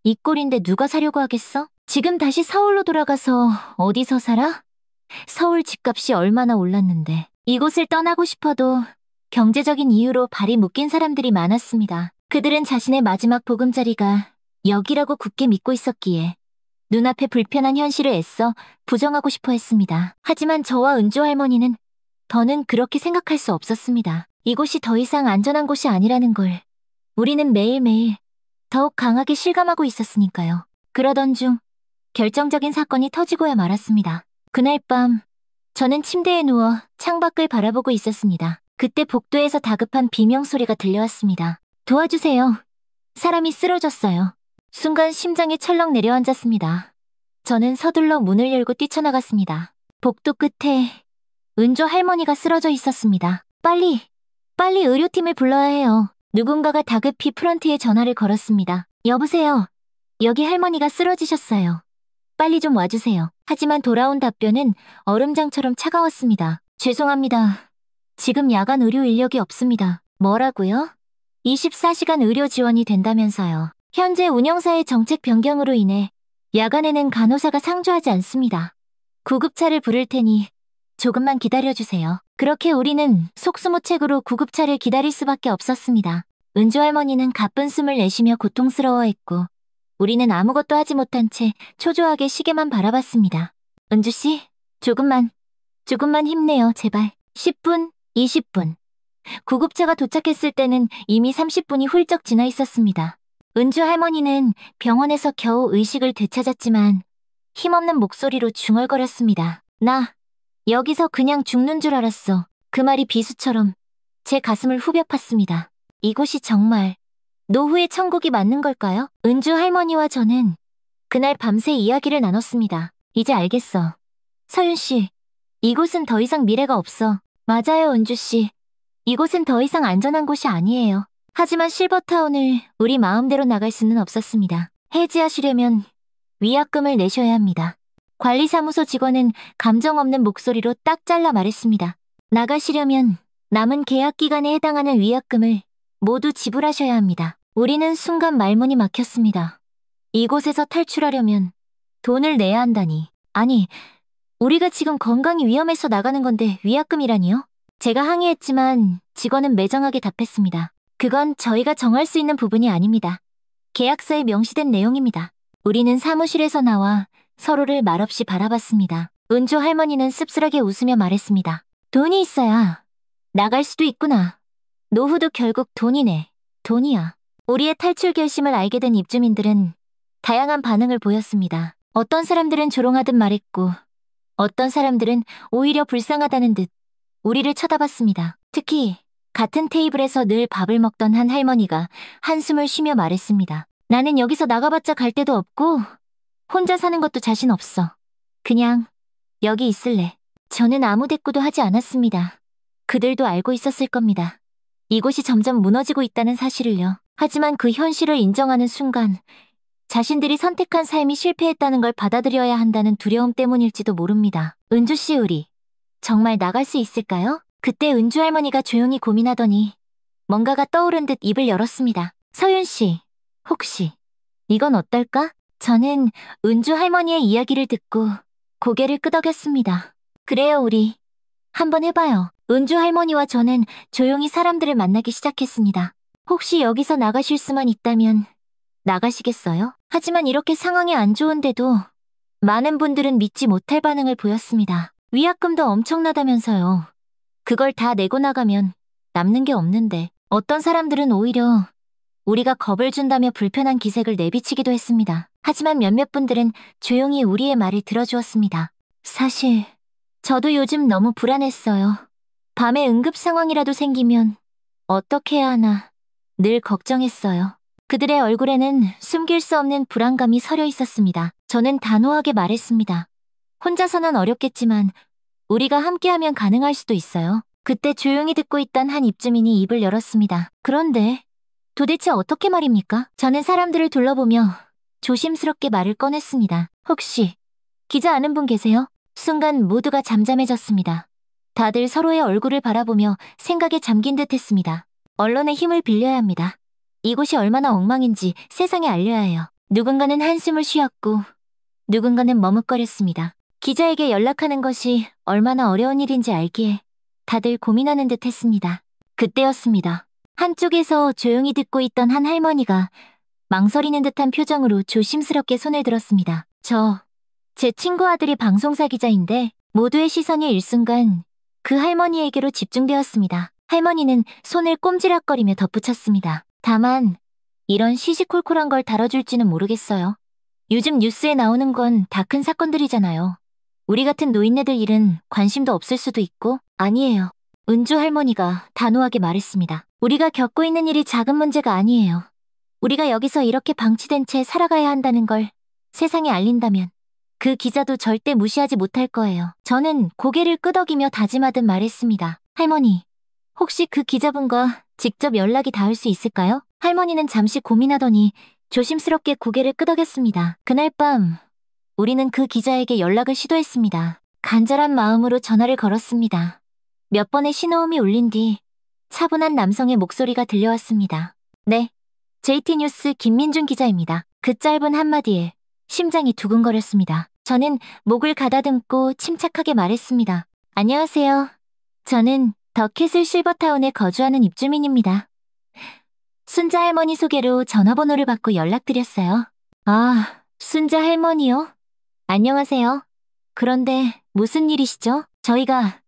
이 꼴인데 누가 사려고 하겠어? 지금 다시 서울로 돌아가서 어디서 살아? 서울 집값이 얼마나 올랐는데. 이곳을 떠나고 싶어도 경제적인 이유로 발이 묶인 사람들이 많았습니다. 그들은 자신의 마지막 보금자리가 여기라고 굳게 믿고 있었기에 눈앞에 불편한 현실을 애써 부정하고 싶어 했습니다. 하지만 저와 은주 할머니는 더는 그렇게 생각할 수 없었습니다. 이곳이 더 이상 안전한 곳이 아니라는 걸 우리는 매일매일 더욱 강하게 실감하고 있었으니까요. 그러던 중 결정적인 사건이 터지고야 말았습니다. 그날 밤 저는 침대에 누워 창밖을 바라보고 있었습니다. 그때 복도에서 다급한 비명소리가 들려왔습니다. 도와주세요. 사람이 쓰러졌어요. 순간 심장이 철렁 내려앉았습니다. 저는 서둘러 문을 열고 뛰쳐나갔습니다. 복도 끝에 은조 할머니가 쓰러져 있었습니다. 빨리 의료팀을 불러야 해요. 누군가가 다급히 프런트에 전화를 걸었습니다. 여보세요. 여기 할머니가 쓰러지셨어요. 빨리 좀 와주세요. 하지만 돌아온 답변은 얼음장처럼 차가웠습니다. 죄송합니다. 지금 야간 의료 인력이 없습니다. 뭐라고요? 24시간 의료 지원이 된다면서요. 현재 운영사의 정책 변경으로 인해 야간에는 간호사가 상주하지 않습니다. 구급차를 부를 테니 조금만 기다려주세요. 그렇게 우리는 속수무책으로 구급차를 기다릴 수밖에 없었습니다. 은주 할머니는 가쁜 숨을 내쉬며 고통스러워했고 우리는 아무것도 하지 못한 채 초조하게 시계만 바라봤습니다. 은주씨, 조금만 힘내요, 제발. 10분, 20분. 구급차가 도착했을 때는 이미 30분이 훌쩍 지나 있었습니다. 은주 할머니는 병원에서 겨우 의식을 되찾았지만 힘없는 목소리로 중얼거렸습니다. 나 여기서 그냥 죽는 줄 알았어. 그 말이 비수처럼 제 가슴을 후벼 팠습니다. 이곳이 정말 노후의 천국이 맞는 걸까요? 은주 할머니와 저는 그날 밤새 이야기를 나눴습니다. 이제 알겠어. 서윤씨, 이곳은 더 이상 미래가 없어. 맞아요, 은주씨. 이곳은 더 이상 안전한 곳이 아니에요. 하지만 실버타운을 우리 마음대로 나갈 수는 없었습니다. 해지하시려면 위약금을 내셔야 합니다. 관리사무소 직원은 감정 없는 목소리로 딱 잘라 말했습니다. 나가시려면 남은 계약 기간에 해당하는 위약금을 모두 지불하셔야 합니다. 우리는 순간 말문이 막혔습니다. 이곳에서 탈출하려면 돈을 내야 한다니. 아니, 우리가 지금 건강이 위험해서 나가는 건데 위약금이라니요? 제가 항의했지만 직원은 매정하게 답했습니다. 그건 저희가 정할 수 있는 부분이 아닙니다. 계약서에 명시된 내용입니다. 우리는 사무실에서 나와 서로를 말없이 바라봤습니다. 은주 할머니는 씁쓸하게 웃으며 말했습니다. 돈이 있어야 나갈 수도 있구나. 노후도 결국 돈이네. 돈이야. 우리의 탈출 결심을 알게 된 입주민들은 다양한 반응을 보였습니다. 어떤 사람들은 조롱하듯 말했고 어떤 사람들은 오히려 불쌍하다는 듯 우리를 쳐다봤습니다. 특히 같은 테이블에서 늘 밥을 먹던 한 할머니가 한숨을 쉬며 말했습니다. 나는 여기서 나가봤자 갈 데도 없고 혼자 사는 것도 자신 없어. 그냥 여기 있을래. 저는 아무 대꾸도 하지 않았습니다. 그들도 알고 있었을 겁니다. 이곳이 점점 무너지고 있다는 사실을요. 하지만 그 현실을 인정하는 순간 자신들이 선택한 삶이 실패했다는 걸 받아들여야 한다는 두려움 때문일지도 모릅니다. 은주 씨, 우리 정말 나갈 수 있을까요? 그때 은주 할머니가 조용히 고민하더니 뭔가가 떠오른 듯 입을 열었습니다. 서윤 씨, 혹시 이건 어떨까? 저는 은주 할머니의 이야기를 듣고 고개를 끄덕였습니다. 그래요, 우리 한번 해봐요. 은주 할머니와 저는 조용히 사람들을 만나기 시작했습니다. 혹시 여기서 나가실 수만 있다면 나가시겠어요? 하지만 이렇게 상황이 안 좋은데도 많은 분들은 믿지 못할 반응을 보였습니다. 위약금도 엄청나다면서요. 그걸 다 내고 나가면 남는 게 없는데 어떤 사람들은 오히려 우리가 겁을 준다며 불편한 기색을 내비치기도 했습니다. 하지만 몇몇 분들은 조용히 우리의 말을 들어주었습니다. 사실 저도 요즘 너무 불안했어요. 밤에 응급 상황이라도 생기면 어떻게 해야 하나 늘 걱정했어요. 그들의 얼굴에는 숨길 수 없는 불안감이 서려 있었습니다. 저는 단호하게 말했습니다. 혼자서는 어렵겠지만 우리가 함께하면 가능할 수도 있어요. 그때 조용히 듣고 있던 한 입주민이 입을 열었습니다. 그런데 도대체 어떻게 말입니까? 저는 사람들을 둘러보며 조심스럽게 말을 꺼냈습니다. 혹시 기자 아는 분 계세요? 순간 모두가 잠잠해졌습니다. 다들 서로의 얼굴을 바라보며 생각에 잠긴 듯 했습니다. 언론의 힘을 빌려야 합니다. 이곳이 얼마나 엉망인지 세상에 알려야 해요. 누군가는 한숨을 쉬었고 누군가는 머뭇거렸습니다. 기자에게 연락하는 것이 얼마나 어려운 일인지 알기에 다들 고민하는 듯 했습니다. 그때였습니다. 한쪽에서 조용히 듣고 있던 한 할머니가 망설이는 듯한 표정으로 조심스럽게 손을 들었습니다. 제 친구 아들이 방송사 기자인데 모두의 시선이 일순간 그 할머니에게로 집중되었습니다. 할머니는 손을 꼼지락거리며 덧붙였습니다. 다만 이런 시시콜콜한 걸 다뤄줄지는 모르겠어요. 요즘 뉴스에 나오는 건 다 큰 사건들이잖아요. 우리 같은 노인네들 일은 관심도 없을 수도 있고. 아니에요. 은주 할머니가 단호하게 말했습니다. 우리가 겪고 있는 일이 작은 문제가 아니에요. 우리가 여기서 이렇게 방치된 채 살아가야 한다는 걸 세상에 알린다면 그 기자도 절대 무시하지 못할 거예요. 저는 고개를 끄덕이며 다짐하듯 말했습니다. 할머니, 혹시 그 기자분과 직접 연락이 닿을 수 있을까요? 할머니는 잠시 고민하더니 조심스럽게 고개를 끄덕였습니다. 그날 밤 우리는 그 기자에게 연락을 시도했습니다. 간절한 마음으로 전화를 걸었습니다. 몇 번의 신호음이 울린 뒤 차분한 남성의 목소리가 들려왔습니다. 네, JT뉴스 김민준 기자입니다. 그 짧은 한마디에 심장이 두근거렸습니다. 저는 목을 가다듬고 침착하게 말했습니다. 안녕하세요. 저는 더 캐슬 실버타운에 거주하는 입주민입니다. 순자 할머니 소개로 전화번호를 받고 연락드렸어요. 아, 순자 할머니요? 안녕하세요. 그런데 무슨 일이시죠? 저희가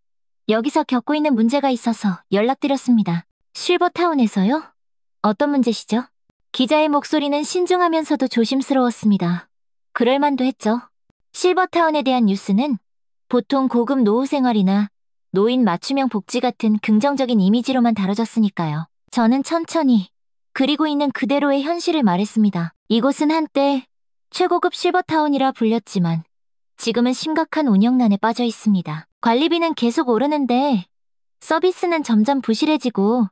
여기서 겪고 있는 문제가 있어서 연락드렸습니다. 실버타운에서요? 어떤 문제시죠? 기자의 목소리는 신중하면서도 조심스러웠습니다. 그럴만도 했죠. 실버타운에 대한 뉴스는 보통 고급 노후 생활이나 노인 맞춤형 복지 같은 긍정적인 이미지로만 다뤄졌으니까요. 저는 천천히 그리고 있는 그대로의 현실을 말했습니다. 이곳은 한때 최고급 실버타운이라 불렸지만 지금은 심각한 운영난에 빠져 있습니다. 관리비는 계속 오르는데 서비스는 점점 부실해지고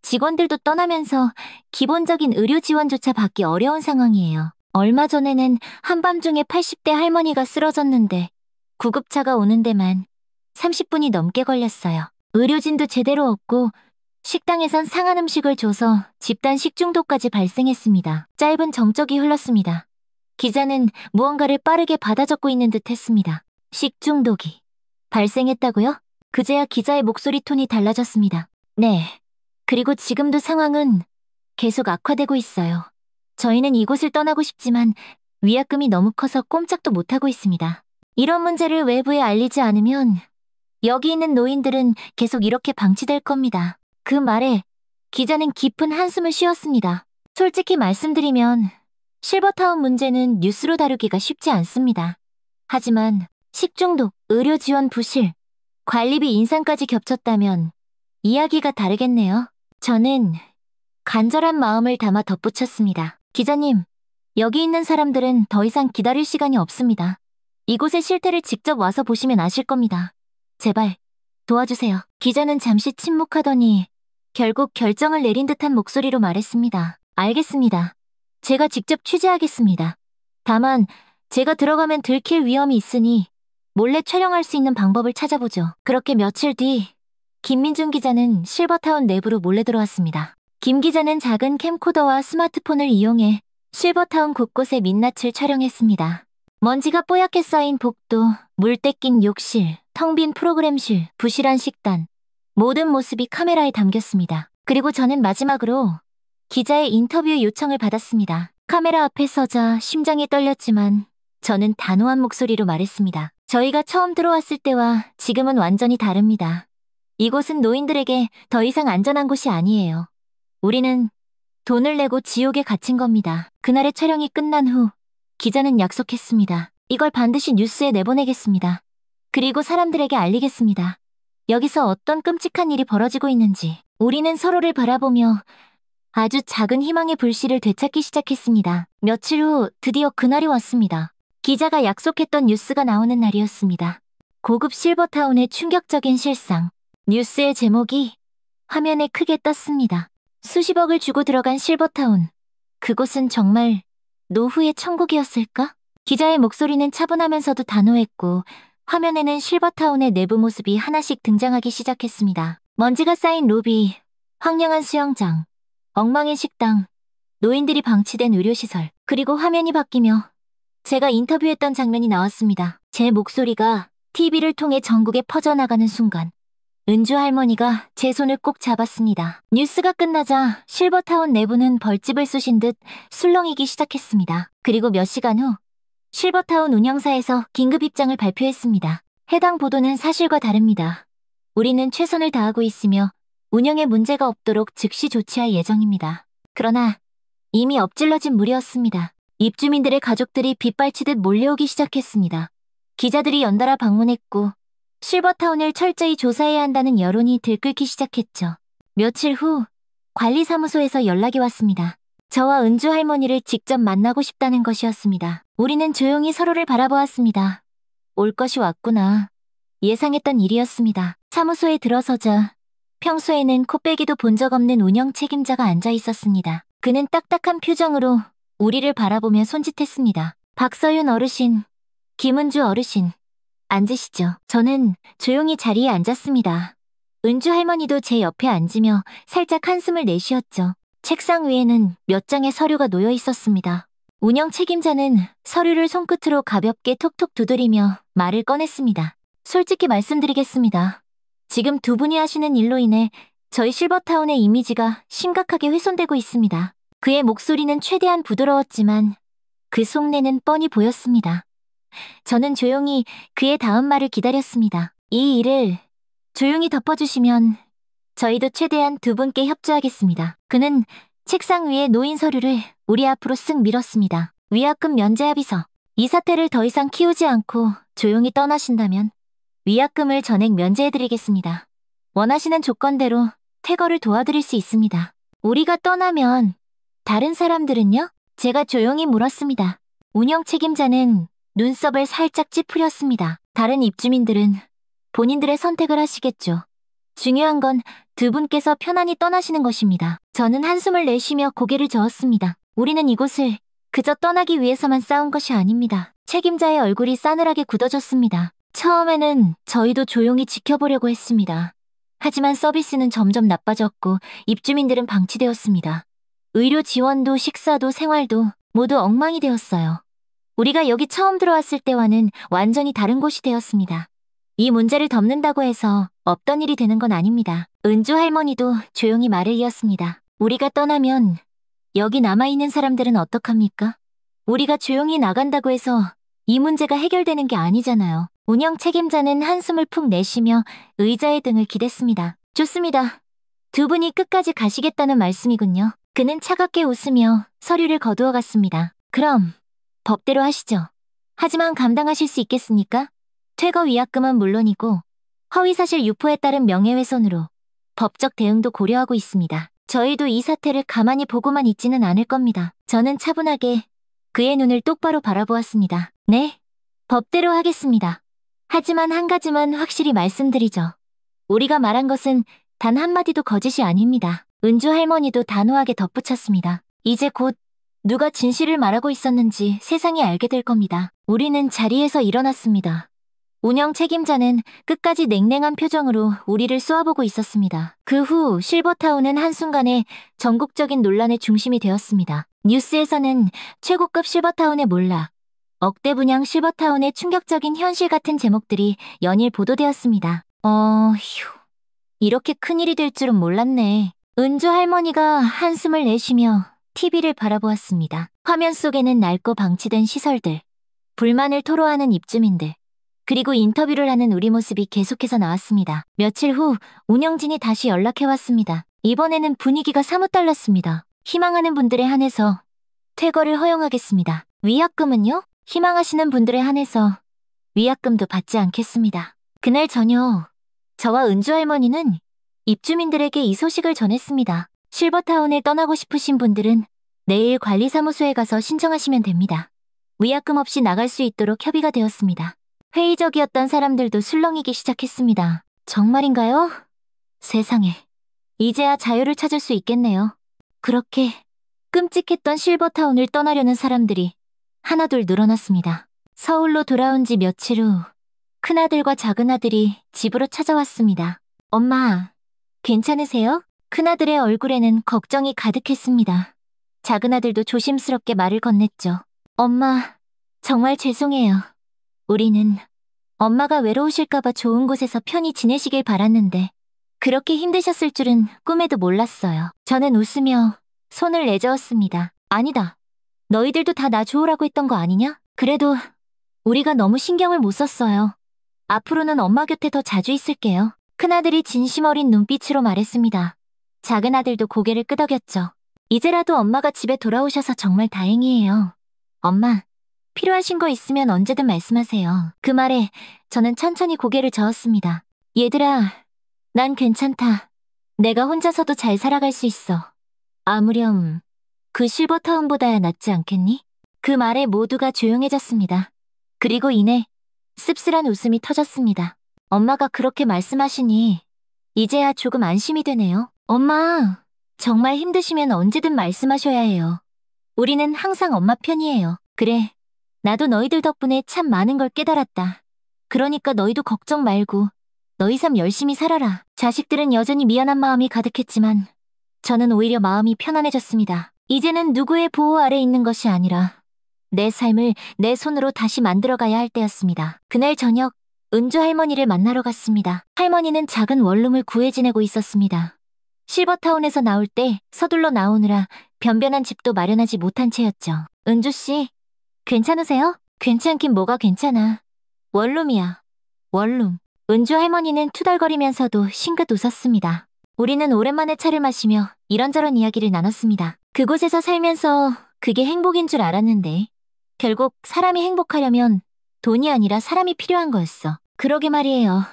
직원들도 떠나면서 기본적인 의료 지원조차 받기 어려운 상황이에요. 얼마 전에는 한밤중에 80대 할머니가 쓰러졌는데 구급차가 오는 데만 30분이 넘게 걸렸어요. 의료진도 제대로 없고 식당에선 상한 음식을 줘서 집단 식중독까지 발생했습니다. 짧은 정적이 흘렀습니다. 기자는 무언가를 빠르게 받아 적고 있는 듯 했습니다. 식중독이 발생했다고요? 그제야 기자의 목소리 톤이 달라졌습니다. 네. 그리고 지금도 상황은 계속 악화되고 있어요. 저희는 이곳을 떠나고 싶지만 위약금이 너무 커서 꼼짝도 못하고 있습니다. 이런 문제를 외부에 알리지 않으면 여기 있는 노인들은 계속 이렇게 방치될 겁니다. 그 말에 기자는 깊은 한숨을 쉬었습니다. 솔직히 말씀드리면 실버타운 문제는 뉴스로 다루기가 쉽지 않습니다. 하지만 식중독, 의료 지원 부실, 관리비 인상까지 겹쳤다면 이야기가 다르겠네요. 저는 간절한 마음을 담아 덧붙였습니다. 기자님, 여기 있는 사람들은 더 이상 기다릴 시간이 없습니다. 이곳의 실태를 직접 와서 보시면 아실 겁니다. 제발 도와주세요. 기자는 잠시 침묵하더니 결국 결정을 내린 듯한 목소리로 말했습니다. 알겠습니다. 제가 직접 취재하겠습니다. 다만 제가 들어가면 들킬 위험이 있으니 몰래 촬영할 수 있는 방법을 찾아보죠. 그렇게 며칠 뒤 김민준 기자는 실버타운 내부로 몰래 들어왔습니다. 김 기자는 작은 캠코더와 스마트폰을 이용해 실버타운 곳곳의 민낯을 촬영했습니다. 먼지가 뽀얗게 쌓인 복도, 물때 낀 욕실, 텅 빈 프로그램실, 부실한 식단, 모든 모습이 카메라에 담겼습니다. 그리고 저는 마지막으로 기자의 인터뷰 요청을 받았습니다. 카메라 앞에 서자 심장이 떨렸지만 저는 단호한 목소리로 말했습니다. 저희가 처음 들어왔을 때와 지금은 완전히 다릅니다. 이곳은 노인들에게 더 이상 안전한 곳이 아니에요. 우리는 돈을 내고 지옥에 갇힌 겁니다. 그날의 촬영이 끝난 후 기자는 약속했습니다. 이걸 반드시 뉴스에 내보내겠습니다. 그리고 사람들에게 알리겠습니다. 여기서 어떤 끔찍한 일이 벌어지고 있는지. 우리는 서로를 바라보며 아주 작은 희망의 불씨를 되찾기 시작했습니다. 며칠 후 드디어 그날이 왔습니다. 기자가 약속했던 뉴스가 나오는 날이었습니다. 고급 실버타운의 충격적인 실상. 뉴스의 제목이 화면에 크게 떴습니다. 수십억을 주고 들어간 실버타운. 그곳은 정말 노후의 천국이었을까? 기자의 목소리는 차분하면서도 단호했고 화면에는 실버타운의 내부 모습이 하나씩 등장하기 시작했습니다. 먼지가 쌓인 로비, 황량한 수영장, 엉망인 식당, 노인들이 방치된 의료시설, 그리고 화면이 바뀌며 제가 인터뷰했던 장면이 나왔습니다. 제 목소리가 TV를 통해 전국에 퍼져나가는 순간 은주 할머니가 제 손을 꼭 잡았습니다. 뉴스가 끝나자 실버타운 내부는 벌집을 쑤신 듯 술렁이기 시작했습니다. 그리고 몇 시간 후 실버타운 운영사에서 긴급 입장을 발표했습니다. 해당 보도는 사실과 다릅니다. 우리는 최선을 다하고 있으며 운영에 문제가 없도록 즉시 조치할 예정입니다. 그러나 이미 엎질러진 물이었습니다. 입주민들의 가족들이 빗발치듯 몰려오기 시작했습니다. 기자들이 연달아 방문했고 실버타운을 철저히 조사해야 한다는 여론이 들끓기 시작했죠. 며칠 후 관리사무소에서 연락이 왔습니다. 저와 은주 할머니를 직접 만나고 싶다는 것이었습니다. 우리는 조용히 서로를 바라보았습니다. 올 것이 왔구나. 예상했던 일이었습니다. 사무소에 들어서자 평소에는 코빼기도 본 적 없는 운영 책임자가 앉아 있었습니다. 그는 딱딱한 표정으로 우리를 바라보며 손짓했습니다. 박서윤 어르신, 김은주 어르신, 앉으시죠. 저는 조용히 자리에 앉았습니다. 은주 할머니도 제 옆에 앉으며 살짝 한숨을 내쉬었죠. 책상 위에는 몇 장의 서류가 놓여 있었습니다. 운영 책임자는 서류를 손끝으로 가볍게 톡톡 두드리며 말을 꺼냈습니다. 솔직히 말씀드리겠습니다. 지금 두 분이 하시는 일로 인해 저희 실버타운의 이미지가 심각하게 훼손되고 있습니다. 그의 목소리는 최대한 부드러웠지만 그 속내는 뻔히 보였습니다. 저는 조용히 그의 다음 말을 기다렸습니다. 이 일을 조용히 덮어주시면 저희도 최대한 두 분께 협조하겠습니다. 그는 책상 위에 놓인 서류를 우리 앞으로 쓱 밀었습니다. 위약금 면제 합의서. 이 사태를 더 이상 키우지 않고 조용히 떠나신다면 위약금을 전액 면제해드리겠습니다. 원하시는 조건대로 퇴거를 도와드릴 수 있습니다. 우리가 떠나면 다른 사람들은요? 제가 조용히 물었습니다. 운영 책임자는 눈썹을 살짝 찌푸렸습니다. 다른 입주민들은 본인들의 선택을 하시겠죠. 중요한 건 두 분께서 편안히 떠나시는 것입니다. 저는 한숨을 내쉬며 고개를 저었습니다. 우리는 이곳을 그저 떠나기 위해서만 싸운 것이 아닙니다. 책임자의 얼굴이 싸늘하게 굳어졌습니다. 처음에는 저희도 조용히 지켜보려고 했습니다. 하지만 서비스는 점점 나빠졌고 입주민들은 방치되었습니다. 의료 지원도 식사도 생활도 모두 엉망이 되었어요. 우리가 여기 처음 들어왔을 때와는 완전히 다른 곳이 되었습니다. 이 문제를 덮는다고 해서 없던 일이 되는 건 아닙니다. 은주 할머니도 조용히 말을 이었습니다. 우리가 떠나면 여기 남아있는 사람들은 어떡합니까? 우리가 조용히 나간다고 해서 이 문제가 해결되는 게 아니잖아요. 운영 책임자는 한숨을 푹 내쉬며 의자의 등을 기댔습니다. 좋습니다. 두 분이 끝까지 가시겠다는 말씀이군요. 그는 차갑게 웃으며 서류를 거두어 갔습니다. 그럼 법대로 하시죠. 하지만 감당하실 수 있겠습니까? 퇴거 위약금은 물론이고 허위사실 유포에 따른 명예훼손으로 법적 대응도 고려하고 있습니다. 저희도 이 사태를 가만히 보고만 있지는 않을 겁니다. 저는 차분하게 그의 눈을 똑바로 바라보았습니다. 네, 법대로 하겠습니다. 하지만 한 가지만 확실히 말씀드리죠. 우리가 말한 것은 단 한마디도 거짓이 아닙니다. 은주 할머니도 단호하게 덧붙였습니다. 이제 곧 누가 진실을 말하고 있었는지 세상이 알게 될 겁니다. 우리는 자리에서 일어났습니다. 운영 책임자는 끝까지 냉랭한 표정으로 우리를 쏘아보고 있었습니다. 그 후 실버타운은 한순간에 전국적인 논란의 중심이 되었습니다. 뉴스에서는 최고급 실버타운의 몰락, 억대 분양 실버타운의 충격적인 현실 같은 제목들이 연일 보도되었습니다. 이렇게 큰일이 될 줄은 몰랐네. 은주 할머니가 한숨을 내쉬며 TV를 바라보았습니다. 화면 속에는 낡고 방치된 시설들, 불만을 토로하는 입주민들, 그리고 인터뷰를 하는 우리 모습이 계속해서 나왔습니다. 며칠 후 운영진이 다시 연락해왔습니다. 이번에는 분위기가 사뭇 달랐습니다. 희망하는 분들에 한해서 퇴거를 허용하겠습니다. 위약금은요? 희망하시는 분들에 한해서 위약금도 받지 않겠습니다. 그날 저녁 저와 은주 할머니는 입주민들에게 이 소식을 전했습니다. 실버타운을 떠나고 싶으신 분들은 내일 관리사무소에 가서 신청하시면 됩니다. 위약금 없이 나갈 수 있도록 협의가 되었습니다. 회의적이었던 사람들도 술렁이기 시작했습니다. 정말인가요? 세상에. 이제야 자유를 찾을 수 있겠네요. 그렇게 끔찍했던 실버타운을 떠나려는 사람들이 하나둘 늘어났습니다. 서울로 돌아온 지 며칠 후 큰아들과 작은아들이 집으로 찾아왔습니다. 엄마, 괜찮으세요? 큰아들의 얼굴에는 걱정이 가득했습니다. 작은아들도 조심스럽게 말을 건넸죠. 엄마, 정말 죄송해요. 우리는 엄마가 외로우실까봐 좋은 곳에서 편히 지내시길 바랐는데 그렇게 힘드셨을 줄은 꿈에도 몰랐어요. 저는 웃으며 손을 내저었습니다. 아니다. 너희들도 다 나 좋으라고 했던 거 아니냐? 그래도 우리가 너무 신경을 못 썼어요. 앞으로는 엄마 곁에 더 자주 있을게요. 큰아들이 진심 어린 눈빛으로 말했습니다. 작은아들도 고개를 끄덕였죠. 이제라도 엄마가 집에 돌아오셔서 정말 다행이에요. 엄마, 필요하신 거 있으면 언제든 말씀하세요. 그 말에 저는 천천히 고개를 저었습니다. 얘들아, 난 괜찮다. 내가 혼자서도 잘 살아갈 수 있어. 아무렴, 그 실버타운보다야 낫지 않겠니? 그 말에 모두가 조용해졌습니다. 그리고 이내 씁쓸한 웃음이 터졌습니다. 엄마가 그렇게 말씀하시니 이제야 조금 안심이 되네요. 엄마, 정말 힘드시면 언제든 말씀하셔야 해요. 우리는 항상 엄마 편이에요. 그래, 나도 너희들 덕분에 참 많은 걸 깨달았다. 그러니까 너희도 걱정 말고 너희 삶 열심히 살아라. 자식들은 여전히 미안한 마음이 가득했지만 저는 오히려 마음이 편안해졌습니다. 이제는 누구의 보호 아래 있는 것이 아니라 내 삶을 내 손으로 다시 만들어가야 할 때였습니다. 그날 저녁 은주 할머니를 만나러 갔습니다. 할머니는 작은 원룸을 구해 지내고 있었습니다. 실버타운에서 나올 때 서둘러 나오느라 변변한 집도 마련하지 못한 채였죠. 은주씨, 괜찮으세요? 괜찮긴 뭐가 괜찮아. 원룸이야. 원룸. 은주 할머니는 투덜거리면서도 싱긋 웃었습니다. 우리는 오랜만에 차를 마시며 이런저런 이야기를 나눴습니다. 그곳에서 살면서 그게 행복인 줄 알았는데 결국 사람이 행복하려면 돈이 아니라 사람이 필요한 거였어. 그러게 말이에요.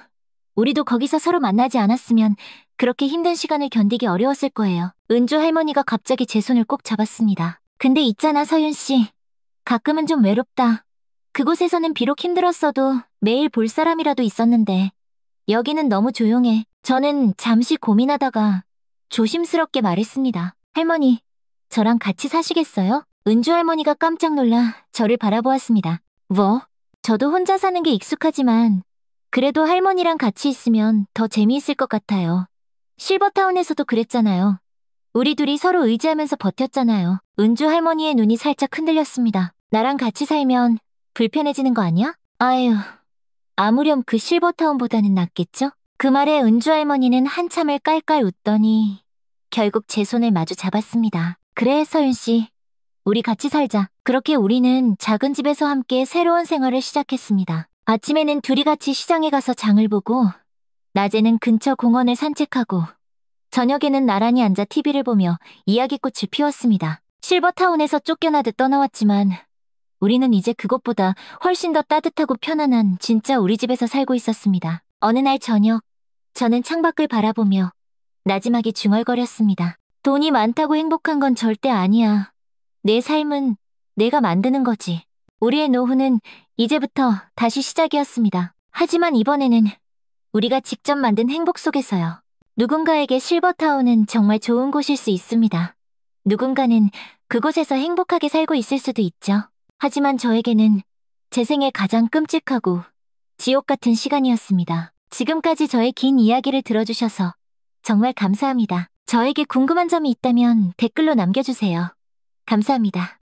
우리도 거기서 서로 만나지 않았으면 그렇게 힘든 시간을 견디기 어려웠을 거예요. 은주 할머니가 갑자기 제 손을 꼭 잡았습니다. 근데 있잖아, 서윤 씨. 가끔은 좀 외롭다. 그곳에서는 비록 힘들었어도 매일 볼 사람이라도 있었는데 여기는 너무 조용해. 저는 잠시 고민하다가 조심스럽게 말했습니다. 할머니, 저랑 같이 사시겠어요? 은주 할머니가 깜짝 놀라 저를 바라보았습니다. 뭐? 저도 혼자 사는 게 익숙하지만 그래도 할머니랑 같이 있으면 더 재미있을 것 같아요. 실버타운에서도 그랬잖아요. 우리 둘이 서로 의지하면서 버텼잖아요. 은주 할머니의 눈이 살짝 흔들렸습니다. 나랑 같이 살면 불편해지는 거 아니야? 아유, 아무렴 그 실버타운보다는 낫겠죠? 그 말에 은주 할머니는 한참을 깔깔 웃더니 결국 제 손을 마주 잡았습니다. 그래, 서윤 씨. 우리 같이 살자. 그렇게 우리는 작은 집에서 함께 새로운 생활을 시작했습니다. 아침에는 둘이 같이 시장에 가서 장을 보고, 낮에는 근처 공원을 산책하고, 저녁에는 나란히 앉아 TV를 보며 이야기꽃을 피웠습니다. 실버타운에서 쫓겨나듯 떠나왔지만 우리는 이제 그것보다 훨씬 더 따뜻하고 편안한 진짜 우리 집에서 살고 있었습니다. 어느 날 저녁, 저는 창밖을 바라보며 나지막이 중얼거렸습니다. 돈이 많다고 행복한 건 절대 아니야. 내 삶은 내가 만드는 거지. 우리의 노후는 이제부터 다시 시작이었습니다. 하지만 이번에는 우리가 직접 만든 행복 속에서요. 누군가에게 실버타운은 정말 좋은 곳일 수 있습니다. 누군가는 그곳에서 행복하게 살고 있을 수도 있죠. 하지만 저에게는 제 생애 가장 끔찍하고 지옥 같은 시간이었습니다. 지금까지 저의 긴 이야기를 들어주셔서 정말 감사합니다. 저에게 궁금한 점이 있다면 댓글로 남겨주세요. 감사합니다.